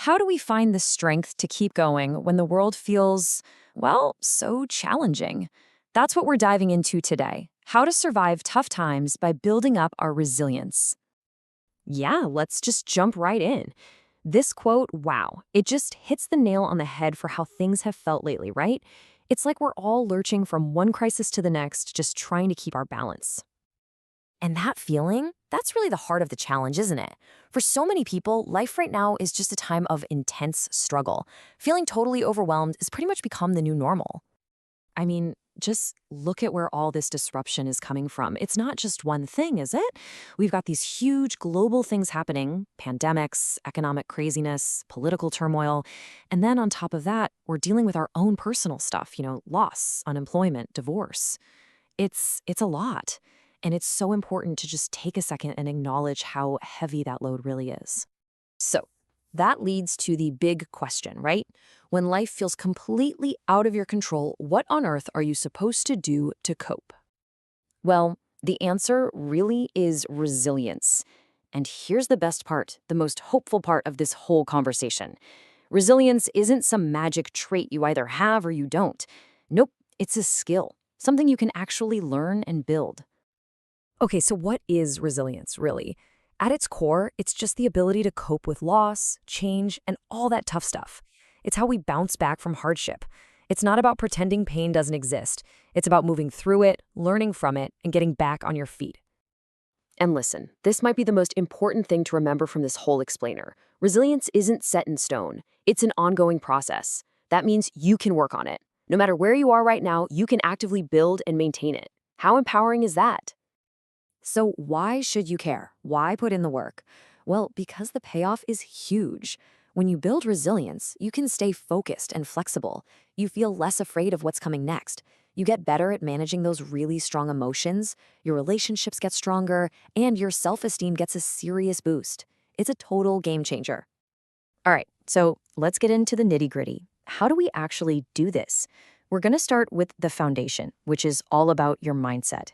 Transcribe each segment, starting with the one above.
How do we find the strength to keep going when the world feels, well, so challenging? That's what we're diving into today. How to survive tough times by building up our resilience. Yeah, let's just jump right in. This quote, wow, it just hits the nail on the head for how things have felt lately, right? It's like we're all lurching from one crisis to the next, just trying to keep our balance. And that feeling, that's really the heart of the challenge, isn't it? For so many people, life right now is just a time of intense struggle. Feeling totally overwhelmed has pretty much become the new normal. I mean, just look at where all this disruption is coming from. It's not just one thing, is it? We've got these huge global things happening, pandemics, economic craziness, political turmoil. And then on top of that, we're dealing with our own personal stuff, loss, unemployment, divorce. It's a lot. And it's so important to just take a second and acknowledge how heavy that load really is. So, that leads to the big question, right? When life feels completely out of your control, what on earth are you supposed to do to cope? Well, the answer really is resilience. And here's the best part, the most hopeful part of this whole conversation. Resilience isn't some magic trait you either have or you don't. Nope, it's a skill, something you can actually learn and build. Okay, so what is resilience, really? At its core, it's just the ability to cope with loss, change, and all that tough stuff. It's how we bounce back from hardship. It's not about pretending pain doesn't exist. It's about moving through it, learning from it, and getting back on your feet. And listen, this might be the most important thing to remember from this whole explainer. Resilience isn't set in stone. It's an ongoing process. That means you can work on it. No matter where you are right now, you can actively build and maintain it. How empowering is that? So why should you care? Why put in the work? Well, because the payoff is huge. When you build resilience, you can stay focused and flexible. You feel less afraid of what's coming next. You get better at managing those really strong emotions, your relationships get stronger, and your self-esteem gets a serious boost. It's a total game changer. All right, so let's get into the nitty-gritty. How do we actually do this? We're going to start with the foundation, which is all about your mindset.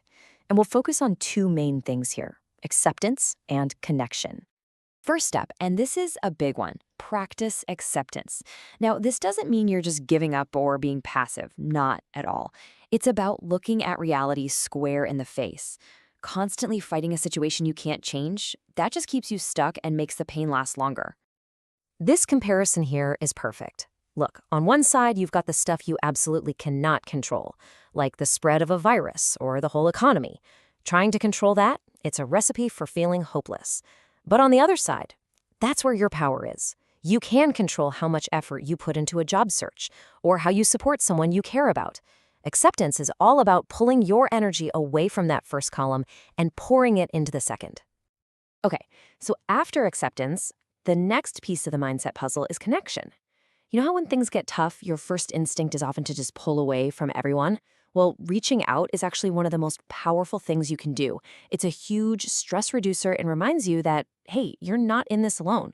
And we'll focus on two main things here: acceptance and connection. First step, and this is a big one, practice acceptance. Now, this doesn't mean you're just giving up or being passive, not at all. It's about looking at reality square in the face. Constantly fighting a situation you can't change, that just keeps you stuck and makes the pain last longer. This comparison here is perfect. Look, on one side, you've got the stuff you absolutely cannot control, like the spread of a virus or the whole economy. Trying to control that, it's a recipe for feeling hopeless. But on the other side, that's where your power is. You can control how much effort you put into a job search or how you support someone you care about. Acceptance is all about pulling your energy away from that first column and pouring it into the second. Okay, so after acceptance, the next piece of the mindset puzzle is connection. You know how when things get tough, your first instinct is often to just pull away from everyone? Well, reaching out is actually one of the most powerful things you can do. It's a huge stress reducer and reminds you that, hey, you're not in this alone.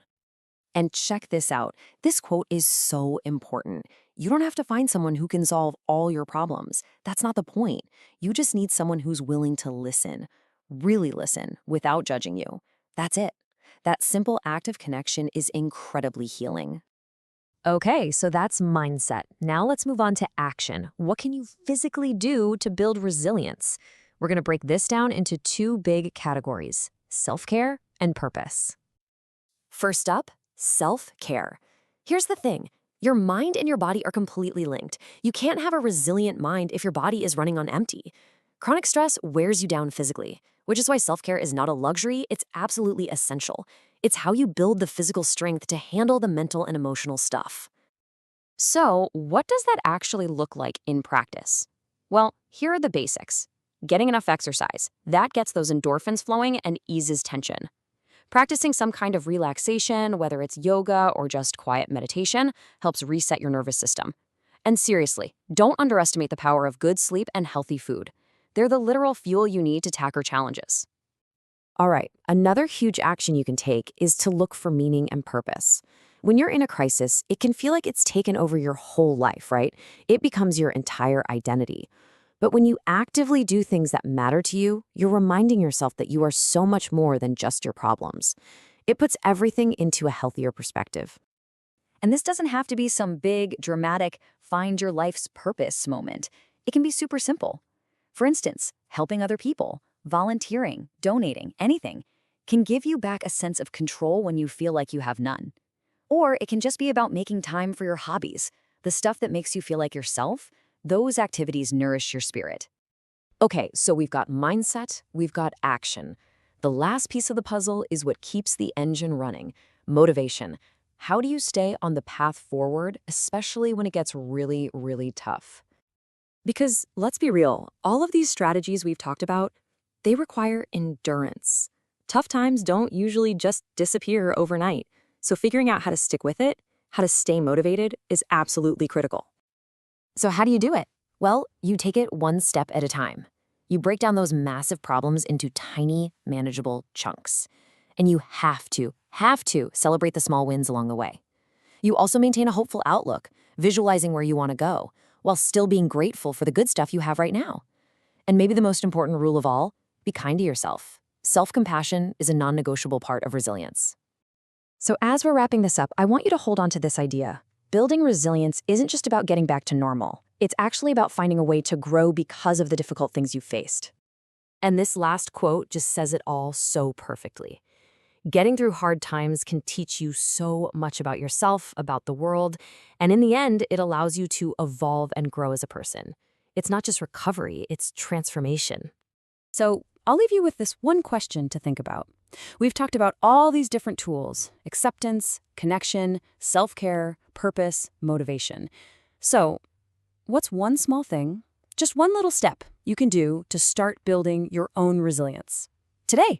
And check this out. This quote is so important. You don't have to find someone who can solve all your problems. That's not the point. You just need someone who's willing to listen, really listen, without judging you. That's it. That simple act of connection is incredibly healing. Okay, so that's mindset. Now let's move on to action. What can you physically do to build resilience? We're going to break this down into two big categories: self-care and purpose. First up, self-care. Here's the thing. Your mind and your body are completely linked. You can't have a resilient mind if your body is running on empty. Chronic stress wears you down physically, which is why self-care is not a luxury, it's absolutely essential. It's how you build the physical strength to handle the mental and emotional stuff. So, what does that actually look like in practice? Well, here are the basics. Getting enough exercise. That gets those endorphins flowing and eases tension. Practicing some kind of relaxation, whether it's yoga or just quiet meditation, helps reset your nervous system. And seriously, don't underestimate the power of good sleep and healthy food. They're the literal fuel you need to tackle challenges. All right, another huge action you can take is to look for meaning and purpose. When you're in a crisis, it can feel like it's taken over your whole life, right? It becomes your entire identity. But when you actively do things that matter to you, you're reminding yourself that you are so much more than just your problems. It puts everything into a healthier perspective. And this doesn't have to be some big, dramatic, find your life's purpose moment. It can be super simple. For instance, helping other people, volunteering, donating, anything can give you back a sense of control when you feel like you have none. Or it can just be about making time for your hobbies, the stuff that makes you feel like yourself. Those activities nourish your spirit. Okay, so we've got mindset, we've got action. The last piece of the puzzle is what keeps the engine running, motivation. How do you stay on the path forward, especially when it gets really, really tough? Because let's be real, all of these strategies we've talked about, they require endurance. Tough times don't usually just disappear overnight. So figuring out how to stick with it, how to stay motivated, is absolutely critical. So how do you do it? Well, you take it one step at a time. You break down those massive problems into tiny, manageable chunks. And you have to celebrate the small wins along the way. You also maintain a hopeful outlook, visualizing where you want to go, while still being grateful for the good stuff you have right now. And maybe the most important rule of all, be kind to yourself. Self-compassion is a non-negotiable part of resilience. So as we're wrapping this up, I want you to hold on to this idea. Building resilience isn't just about getting back to normal. It's actually about finding a way to grow because of the difficult things you've faced. And this last quote just says it all so perfectly. Getting through hard times can teach you so much about yourself, about the world, and in the end, it allows you to evolve and grow as a person. It's not just recovery, it's transformation. So I'll leave you with this one question to think about. We've talked about all these different tools: acceptance, connection, self-care, purpose, motivation. So what's one small thing, just one little step you can do to start building your own resilience today?